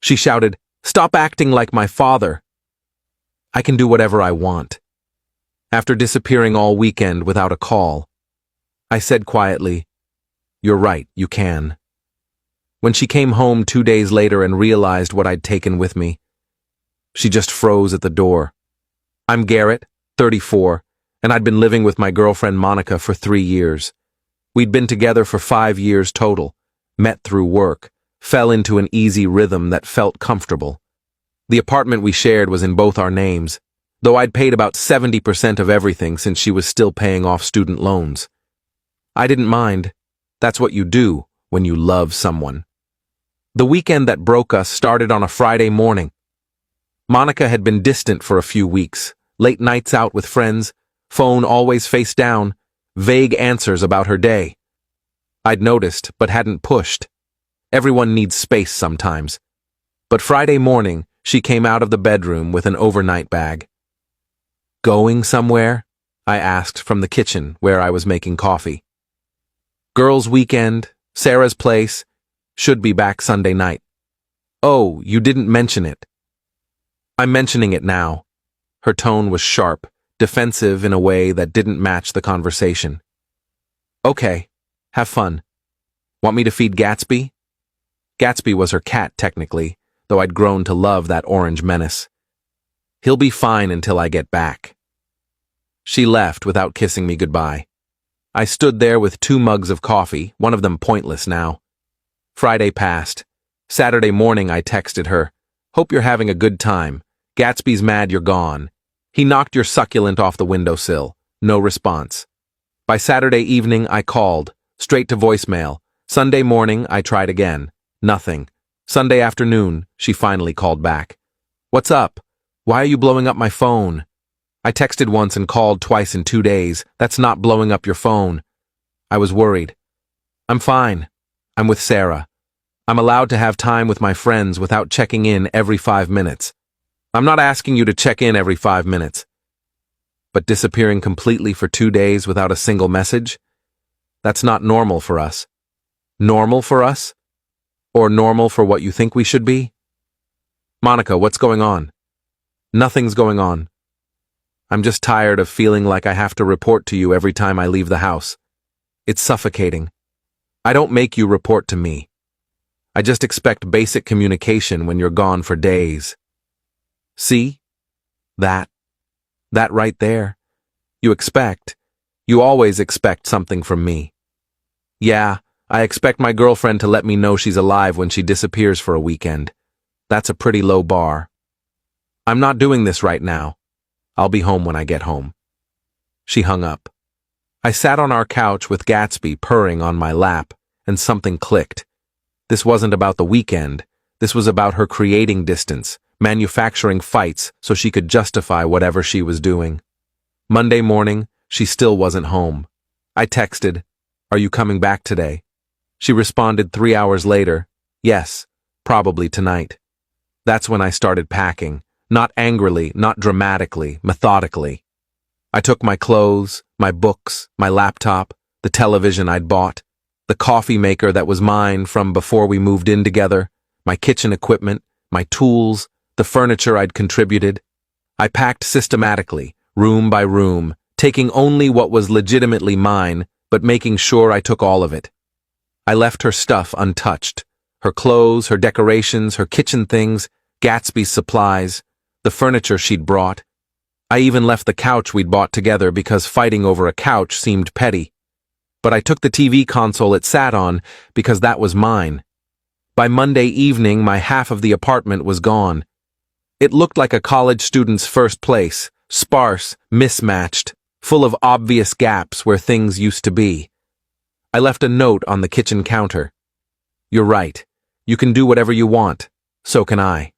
She shouted, "Stop acting like my father. I can do whatever I want." After disappearing all weekend without a call, I said quietly, "You're right, you can." When she came home 2 days later and realized what I'd taken with me, she just froze at the door. I'm Garrett, 34, and I'd been living with my girlfriend Monica for 3 years. We'd been together for 5 years total, met through work, fell into an easy rhythm that felt comfortable. The apartment we shared was in both our names, though I'd paid about 70% of everything since she was still paying off student loans. I didn't mind. That's what you do when you love someone. The weekend that broke us started on a Friday morning. Monica had been distant for a few weeks, late nights out with friends, phone always face down, vague answers about her day. I'd noticed, but hadn't pushed. Everyone needs space sometimes. But Friday morning, she came out of the bedroom with an overnight bag. "Going somewhere?" I asked from the kitchen where I was making coffee. "Girls' weekend, Sarah's place, should be back Sunday night." "Oh, you didn't mention it." "I'm mentioning it now." Her tone was sharp, defensive in a way that didn't match the conversation. "Okay, have fun. Want me to feed Gatsby?" Gatsby was her cat, technically, though I'd grown to love that orange menace. "He'll be fine until I get back." She left without kissing me goodbye. I stood there with 2 mugs of coffee, one of them pointless now. Friday passed. Saturday morning I texted her, "Hope you're having a good time. Gatsby's mad you're gone. He knocked your succulent off the windowsill." No response. By Saturday evening I called, straight to voicemail. Sunday morning I tried again. Nothing. Sunday afternoon, she finally called back. "What's up? Why are you blowing up my phone?" I texted once and called twice in 2 days. That's not blowing up your phone. I was worried. "I'm fine. I'm with Sarah. I'm allowed to have time with my friends without checking in every 5 minutes. I'm not asking you to check in every 5 minutes. But disappearing completely for 2 days without a single message? That's not normal for us. Normal for us? Or normal for what you think we should be? "Monica, what's going on?" "Nothing's going on. I'm just tired of feeling like I have to report to you every time I leave the house. It's suffocating. I don't make you report to me. I just expect basic communication when you're gone for days." See? That right there. You always expect something from me. Yeah, I expect my girlfriend to let me know she's alive when she disappears for a weekend. That's a pretty low bar. I'm not doing this right now. I'll be home when I get home. She hung up. I sat on our couch with Gatsby purring on my lap, and something clicked. This wasn't about the weekend. This was about her creating distance, manufacturing fights so she could justify whatever she was doing. Monday morning, she still wasn't home. I texted, "Are you coming back today?" She responded 3 hours later, "Yes, probably tonight." That's when I started packing, not angrily, not dramatically, methodically. I took my clothes, my books, my laptop, the television I'd bought, the coffee maker that was mine from before we moved in together, my kitchen equipment, my tools, the furniture I'd contributed. I packed systematically, room by room, taking only what was legitimately mine, but making sure I took all of it. I left her stuff untouched. Her clothes, her decorations, her kitchen things, Gatsby's supplies, the furniture she'd brought. I even left the couch we'd bought together because fighting over a couch seemed petty. But I took the TV console it sat on because that was mine. By Monday evening, my half of the apartment was gone. It looked like a college student's first place, sparse, mismatched, full of obvious gaps where things used to be. I left a note on the kitchen counter. "You're right. You can do whatever you want. So can I."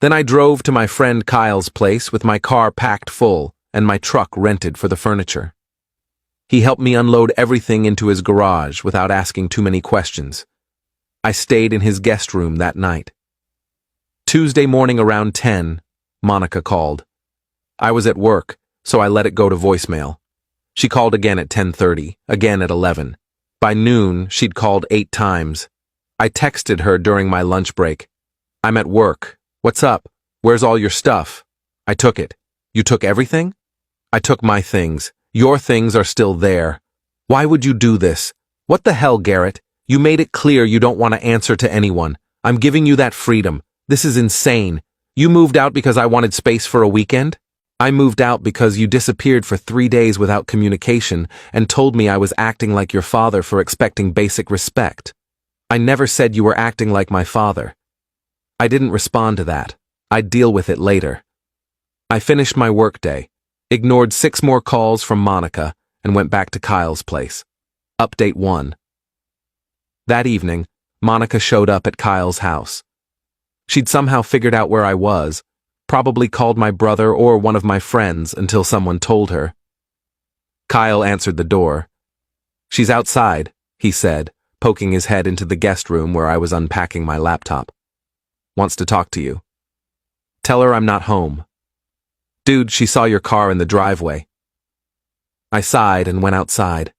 Then I drove to my friend Kyle's place with my car packed full and my truck rented for the furniture. He helped me unload everything into his garage without asking too many questions. I stayed in his guest room that night. Tuesday morning around 10, Monica called. I was at work, so I let it go to voicemail. She called again at 10:30, again at 11. By noon, she'd called 8 times. I texted her during my lunch break. I'm at work. What's up? Where's all your stuff? I took it. You took everything? I took my things. Your things are still there. Why would you do this? What the hell, Garrett? You made it clear you don't want to answer to anyone. I'm giving you that freedom. This is insane. You moved out because I wanted space for a weekend? I moved out because you disappeared for 3 days without communication and told me I was acting like your father for expecting basic respect. I never said you were acting like my father. I didn't respond to that. I'd deal with it later. I finished my workday, ignored 6 more calls from Monica, and went back to Kyle's place. Update 1. That evening, Monica showed up at Kyle's house. She'd somehow figured out where I was, probably called my brother or one of my friends until someone told her. Kyle answered the door. "She's outside," he said, poking his head into the guest room where I was unpacking my laptop. "Wants to talk to you. Tell her I'm not home." "Dude, she saw your car in the driveway." I sighed and went outside.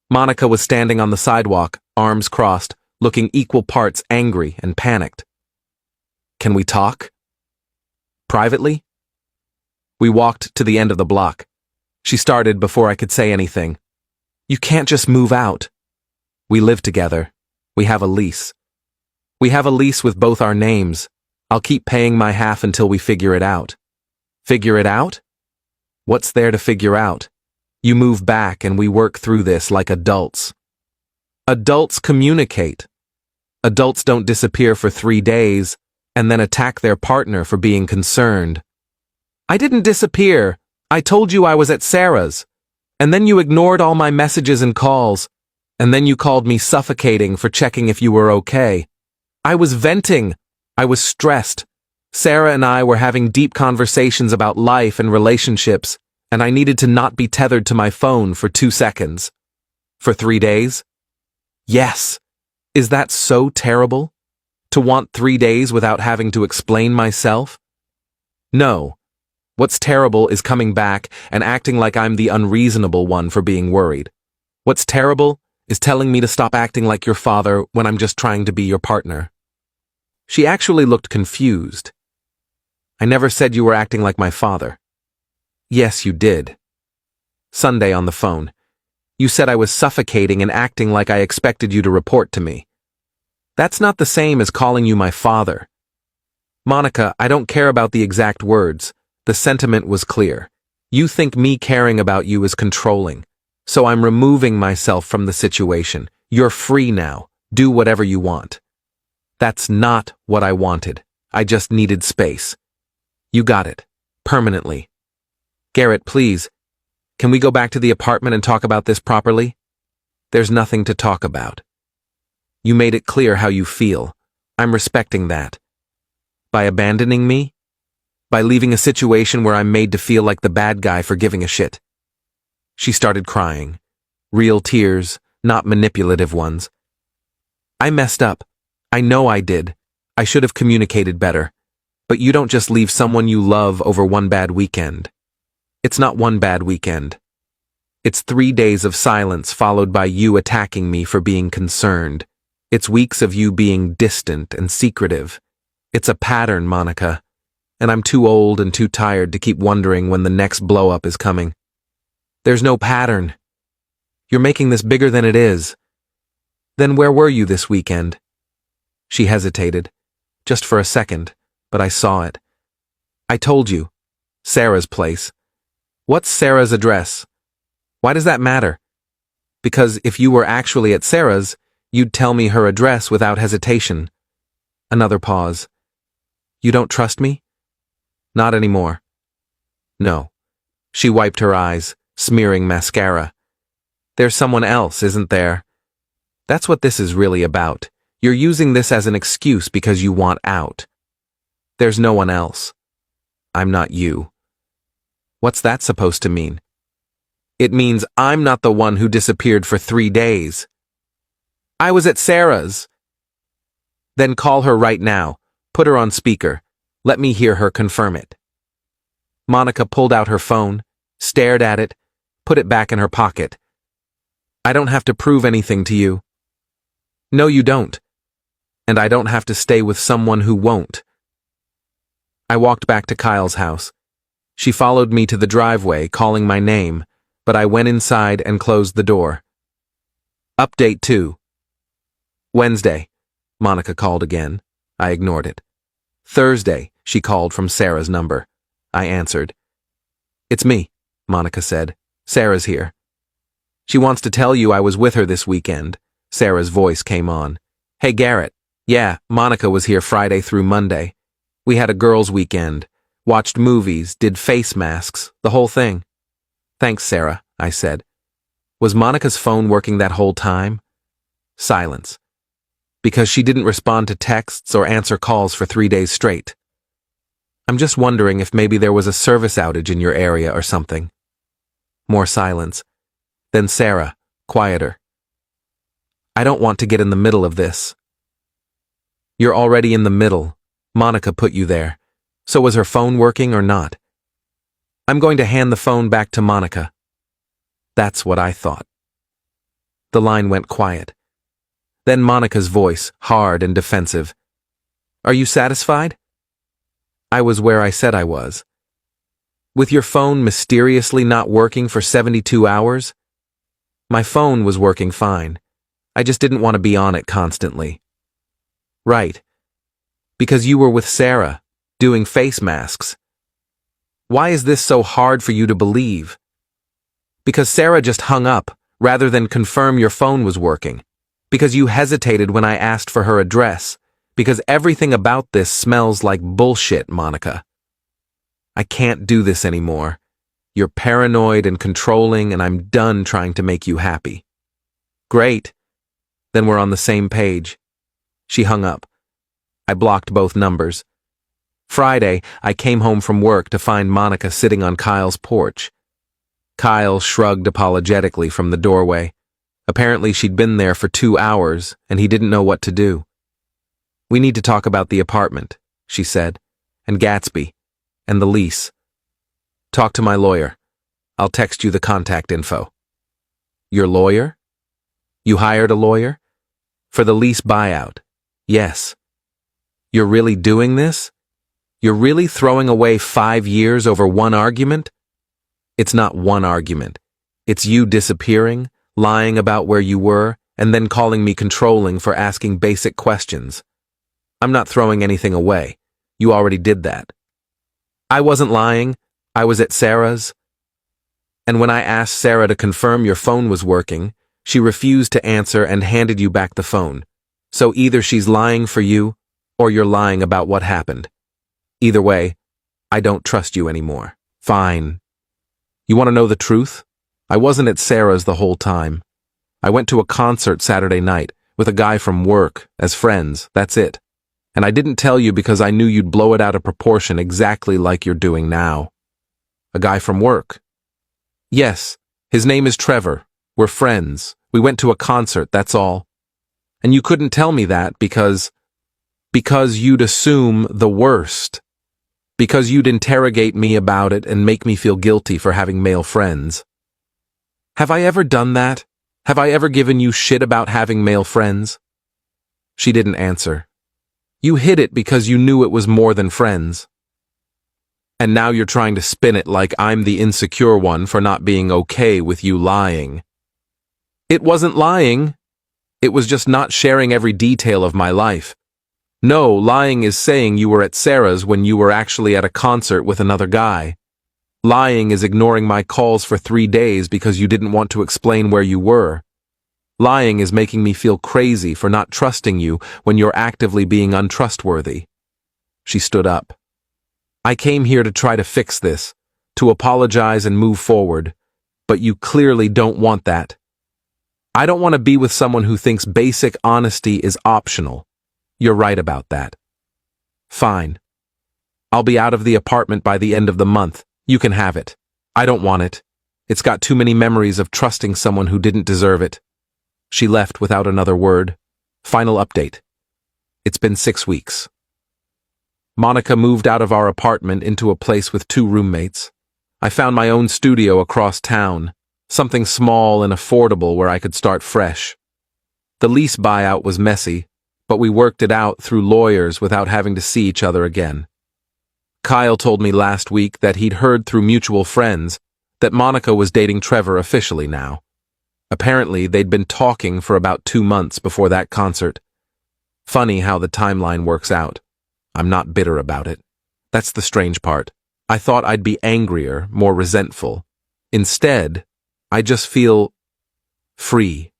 Monica was standing on the sidewalk, arms crossed, looking equal parts angry and panicked. "Can we talk?" "Privately?" We walked to the end of the block. She started before I could say anything. "You can't just move out." "We live together. We have a lease. We have a lease with both our names. I'll keep paying my half until we figure it out." "Figure it out? What's there to figure out? You move back and we work through this like adults." Adults communicate. Adults don't disappear for 3 days and then attack their partner for being concerned. "I didn't disappear. I told you I was at Sarah's. And then you ignored all my messages and calls. And then you called me suffocating for checking if you were okay. I was venting. I was stressed. Sarah and I were having deep conversations about life and relationships, and I needed to not be tethered to my phone for 2 seconds. For 3 days? Yes. Is that so terrible? To want 3 days without having to explain myself? No. What's terrible is coming back and acting like I'm the unreasonable one for being worried. What's terrible is telling me to stop acting like your father when I'm just trying to be your partner. She actually looked confused. "I never said you were acting like my father." "Yes, you did. Sunday on the phone. You said I was suffocating and acting like I expected you to report to me. That's not the same as calling you my father." "Monica, I don't care about the exact words. The sentiment was clear. You think me caring about you is controlling. So I'm removing myself from the situation. You're free now. Do whatever you want." "That's not what I wanted. I just needed space." "You got it. Permanently." "Garrett, please. Can we go back to the apartment and talk about this properly?" "There's nothing to talk about. You made it clear how you feel. I'm respecting that. By abandoning me? By leaving a situation where I'm made to feel like the bad guy for giving a shit." She started crying. Real tears, not manipulative ones. "I messed up. I know I did. I should have communicated better. But you don't just leave someone you love over one bad weekend. It's not one bad weekend. It's 3 days of silence followed by you attacking me for being concerned. It's weeks of you being distant and secretive. It's a pattern, Monica. And I'm too old and too tired to keep wondering when the next blow-up is coming. There's no pattern. You're making this bigger than it is. Then where were you this weekend?" She hesitated, just for a second, but I saw it. "I told you. Sarah's place." "What's Sarah's address?" "Why does that matter?" "Because if you were actually at Sarah's, you'd tell me her address without hesitation." Another pause. "You don't trust me?" "Not anymore." "No." She wiped her eyes, smearing mascara. "There's someone else, isn't there? That's what this is really about. You're using this as an excuse because you want out. There's no one else. I'm not you." "What's that supposed to mean?" "It means I'm not the one who disappeared for 3 days. I was at Sarah's." "Then call her right now. Put her on speaker. Let me hear her confirm it." Monica pulled out her phone, stared at it, put it back in her pocket. "I don't have to prove anything to you." "No, you don't. and I don't have to stay with someone who won't. I walked back to Kyle's house. She followed me to the driveway, calling my name, but I went inside and closed the door. Update 2. Wednesday, Monica called again. I ignored it. Thursday, she called from Sarah's number. I answered. It's me, Monica said. Sarah's here. She wants to tell you I was with her this weekend. Sarah's voice came on. Hey, Garrett. Yeah, Monica was here Friday through Monday. We had a girls' weekend. Watched movies, did face masks, the whole thing. Thanks, Sarah, I said. Was Monica's phone working that whole time? Silence. Because she didn't respond to texts or answer calls for 3 days straight. I'm just wondering if maybe there was a service outage in your area or something. More silence. Then Sarah, quieter. I don't want to get in the middle of this. You're already in the middle. Monica put you there. So was her phone working or not? I'm going to hand the phone back to Monica. That's what I thought. The line went quiet. Then Monica's voice, hard and defensive. Are you satisfied? I was where I said I was. With your phone mysteriously not working for 72 hours? My phone was working fine. I just didn't want to be on it constantly. Right. Because you were with Sarah, doing face masks. Why is this so hard for you to believe? Because Sarah just hung up, rather than confirm your phone was working. Because you hesitated when I asked for her address. Because everything about this smells like bullshit, Monica. I can't do this anymore. You're paranoid and controlling, and I'm done trying to make you happy. Great. Then we're on the same page. She hung up. I blocked both numbers. Friday, I came home from work to find Monica sitting on Kyle's porch. Kyle shrugged apologetically from the doorway. Apparently she'd been there for 2 hours, and he didn't know what to do. We need to talk about the apartment, she said, and Gatsby, and the lease. Talk to my lawyer. I'll text you the contact info. Your lawyer? You hired a lawyer? For the lease buyout. Yes. You're really doing this? You're really throwing away 5 years over one argument? It's not one argument. It's you disappearing, lying about where you were, and then calling me controlling for asking basic questions. I'm not throwing anything away. You already did that. I wasn't lying. I was at Sarah's. And when I asked Sarah to confirm your phone was working, she refused to answer and handed you back the phone. So either she's lying for you, or you're lying about what happened. Either way, I don't trust you anymore. Fine. You want to know the truth? I wasn't at Sarah's the whole time. I went to a concert Saturday night with a guy from work, as friends, that's it. And I didn't tell you because I knew you'd blow it out of proportion exactly like you're doing now. A guy from work. Yes, his name is Trevor. We're friends. We went to a concert, that's all. And you couldn't tell me that because you'd assume the worst. Because you'd interrogate me about it and make me feel guilty for having male friends. Have I ever done that? Have I ever given you shit about having male friends? She didn't answer. You hid it because you knew it was more than friends. And now you're trying to spin it like I'm the insecure one for not being okay with you lying. It wasn't lying. It was just not sharing every detail of my life. No, lying is saying you were at Sarah's when you were actually at a concert with another guy. Lying is ignoring my calls for 3 days because you didn't want to explain where you were. Lying is making me feel crazy for not trusting you when you're actively being untrustworthy. She stood up. I came here to try to fix this, to apologize and move forward, but you clearly don't want that. I don't want to be with someone who thinks basic honesty is optional. You're right about that. Fine. I'll be out of the apartment by the end of the month. You can have it. I don't want it. It's got too many memories of trusting someone who didn't deserve it. She left without another word. Final update. It's been 6 weeks. Monica moved out of our apartment into a place with 2 roommates. I found my own studio across town, something small and affordable where I could start fresh. The lease buyout was messy, but we worked it out through lawyers without having to see each other again. Kyle told me last week that he'd heard through mutual friends that Monica was dating Trevor officially now. Apparently, they'd been talking for about 2 months before that concert. Funny how the timeline works out. I'm not bitter about it. That's the strange part. I thought I'd be angrier, more resentful. Instead, I just feel free.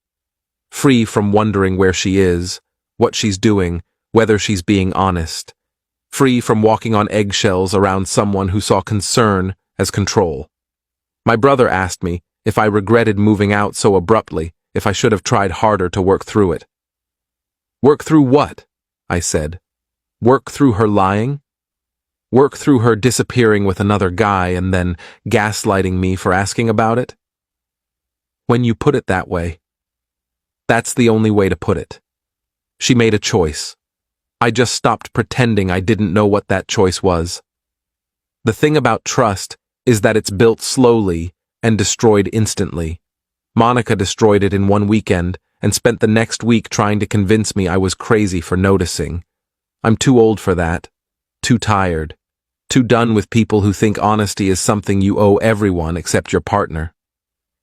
Free from wondering where she is, what she's doing, whether she's being honest. Free from walking on eggshells around someone who saw concern as control. My brother asked me if I regretted moving out so abruptly, if I should have tried harder to work through it. Work through what? I said. Work through her lying? Work through her disappearing with another guy and then gaslighting me for asking about it? When you put it that way, that's the only way to put it. She made a choice. I just stopped pretending I didn't know what that choice was. The thing about trust is that it's built slowly and destroyed instantly. Monica destroyed it in one weekend and spent the next week trying to convince me I was crazy for noticing. I'm too old for that. Too tired. Too done with people who think honesty is something you owe everyone except your partner.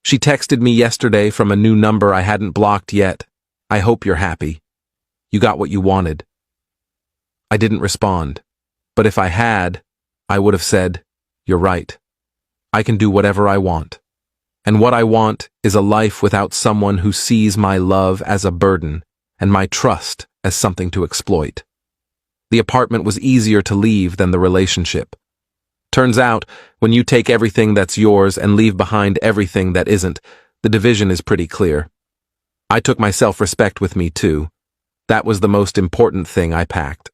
She texted me yesterday from a new number I hadn't blocked yet. I hope you're happy. You got what you wanted. I didn't respond, but if I had, I would have said, you're right. I can do whatever I want. And what I want is a life without someone who sees my love as a burden and my trust as something to exploit. The apartment was easier to leave than the relationship. Turns out, when you take everything that's yours and leave behind everything that isn't, the division is pretty clear. I took my self-respect with me too. That was the most important thing I packed.